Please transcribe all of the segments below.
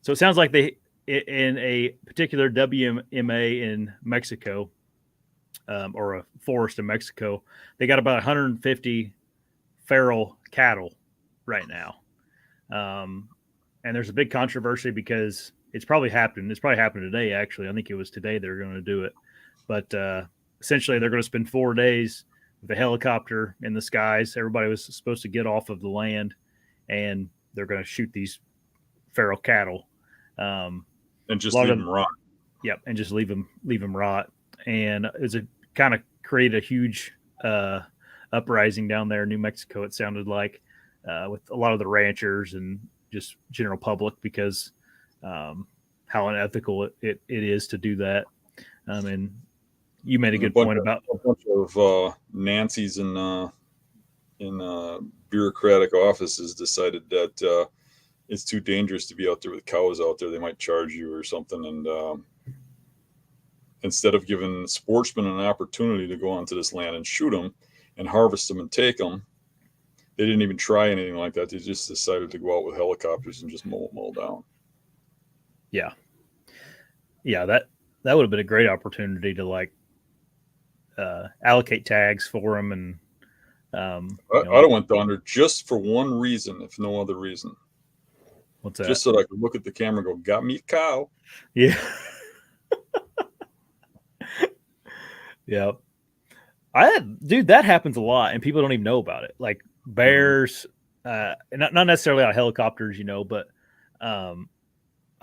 So it sounds like in a particular WMA in Mexico, or a forest in Mexico, they got about 150 feral cattle right now. And there's a big controversy because it's probably happened. It's probably happened today, actually. I think it was today they're going to do it. But essentially, they're going to spend 4 days with a helicopter in the skies. Everybody was supposed to get off of the land, and they're going to shoot these feral cattle. And just leave them rot. Yep, and just leave them rot. And it's a kind of created a huge uprising down there in New Mexico. It sounded like with a lot of the ranchers and just general public because how unethical it is to do that. And you made a good point about a bunch of Nancy's in bureaucratic offices decided that it's too dangerous to be out there with cows out there. They might charge you or something. And instead of giving sportsmen an opportunity to go onto this land and shoot them and harvest them and take them, they didn't even try anything like that. They just decided to go out with helicopters and just mow them all down. Yeah. Yeah, that would have been a great opportunity to like allocate tags for them. And I'd have went down there just for one reason, if no other reason. What's that? Just so that I could look at the camera and go, got me a cow. Yeah. Yeah. Dude, that happens a lot and people don't even know about it. Like bears, not necessarily out of helicopters, but I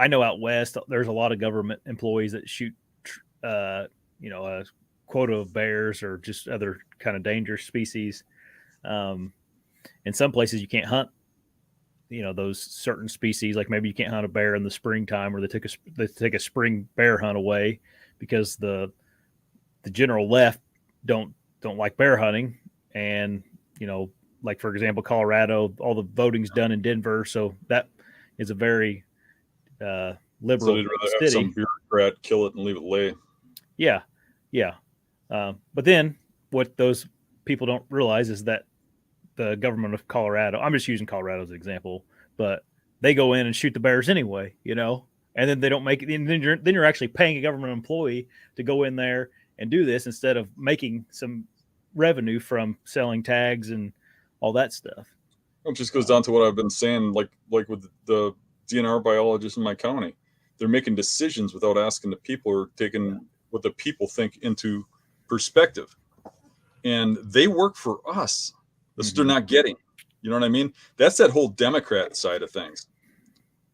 know out west there's a lot of government employees that shoot a quota of bears or just other kind of dangerous species. In some places you can't hunt those certain species, like maybe you can't hunt a bear in the springtime, or they take a spring bear hunt away because the general left don't like bear hunting. And like for example Colorado, all the voting's done in Denver, so that is a very liberal so they'd rather have some bureaucrat kill it and leave it lay. Yeah but then what those people don't realize is that the government of Colorado, I'm just using Colorado as an example, but they go in and shoot the bears anyway, and then they don't make it. And then you're actually paying a government employee to go in there and do this instead of making some revenue from selling tags and all that stuff. It just goes down to what I've been saying, like with the DNR biologists in my county. They're making decisions without asking the people or taking what the people think into perspective. And they work for us. That's what they're not getting. You know what I mean? That's that whole Democrat side of things.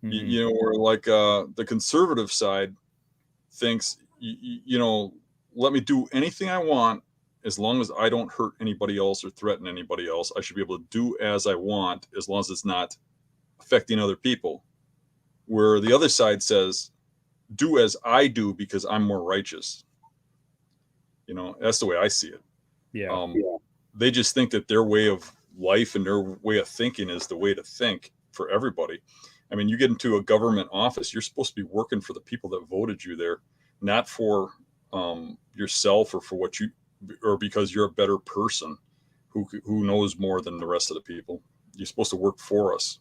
Where like the conservative side thinks, let me do anything I want as long as I don't hurt anybody else or threaten anybody else. I should be able to do as I want as long as it's not affecting other people. Where the other side says, do as I do because I'm more righteous. That's the way I see it. Yeah. They just think that their way of life and their way of thinking is the way to think for everybody. I mean, you get into a government office, you're supposed to be working for the people that voted you there, not for yourself or for or because you're a better person who knows more than the rest of the people. You're supposed to work for us.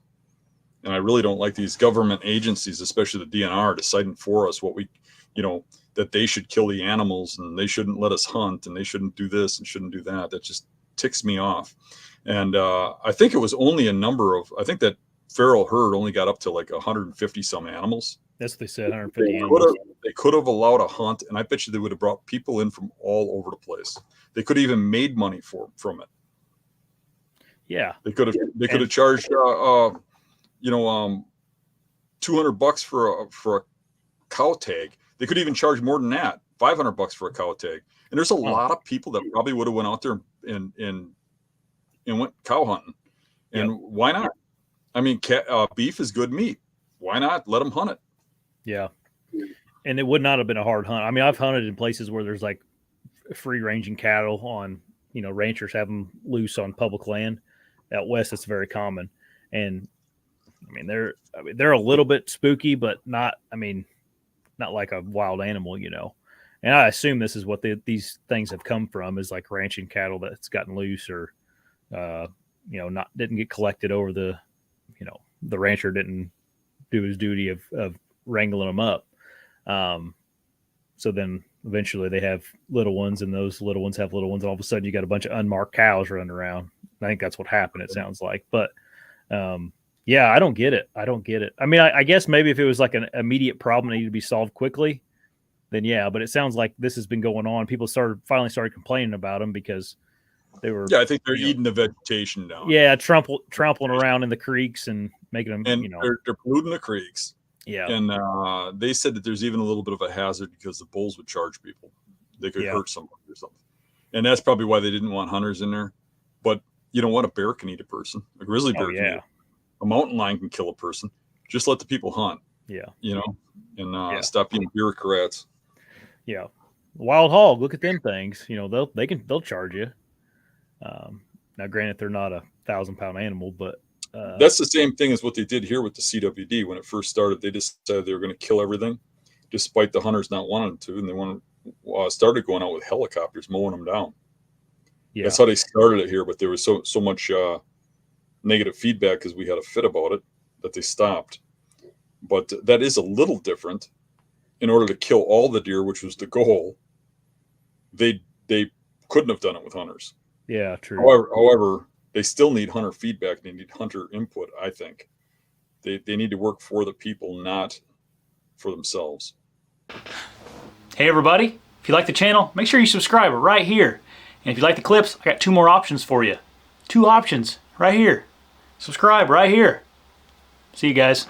And I really don't like these government agencies, especially the DNR, deciding for us what that they should kill the animals and they shouldn't let us hunt and they shouldn't do this and shouldn't do that. That just ticks me off. And I think it was only I think that feral herd only got up to like 150 some animals. That's what they said, 150 animals. They could have allowed a hunt, and I bet you they would have brought people in from all over the place. They could have even made money from it. Yeah. They could have charged $200 for a cow tag. They could even charge more than that, $500 for a cow tag. And there's a lot of people that probably would have went out there and went cow hunting. And why not? I mean, beef is good meat. Why not let them hunt it? Yeah. And it would not have been a hard hunt. I mean, I've hunted in places where there's like free ranging cattle on, ranchers have them loose on public land. Out west, it's very common. And I mean, they're a little bit spooky, but not like a wild animal, And I assume this is what these things have come from, is like ranching cattle that's gotten loose or, didn't get collected over the rancher didn't do his duty of wrangling them up. So then eventually they have little ones, and those little ones have little ones. And all of a sudden, you got a bunch of unmarked cows running around. I think that's what happened. It sounds like, but yeah, I don't get it. I don't get it. I mean, I guess maybe if it was like an immediate problem that needed to be solved quickly, then yeah. But it sounds like this has been going on. People finally started complaining about them because they were. Yeah, I think they're eating the vegetation down. Yeah, trampling around in the creeks and making them. And they're polluting the creeks. Yeah. And they said that there's even a little bit of a hazard because the bulls would charge people. They could hurt somebody or something. And that's probably why they didn't want hunters in there. But you don't want a bear can eat a person. A grizzly bear can eat. A mountain lion can kill a person. Just let the people hunt. Yeah. And stop being bureaucrats. Yeah. Wild hog, look at them things. They'll charge you. Now granted they're not a 1,000-pound animal, but that's the same thing as what they did here with the CWD. When it first started, they decided they were going to kill everything, despite the hunters not wanting to, and they started going out with helicopters, mowing them down. Yeah. That's how they started it here, but there was so much negative feedback because we had a fit about it that they stopped. But that is a little different. In order to kill all the deer, which was the goal, they couldn't have done it with hunters. Yeah, true. However, they still need hunter feedback. They need hunter input, I think. They need to work for the people, not for themselves. Hey, everybody. If you like the channel, make sure you subscribe right here. And if you like the clips, I got 2 more options for you. 2 options right here. Subscribe right here. See you guys.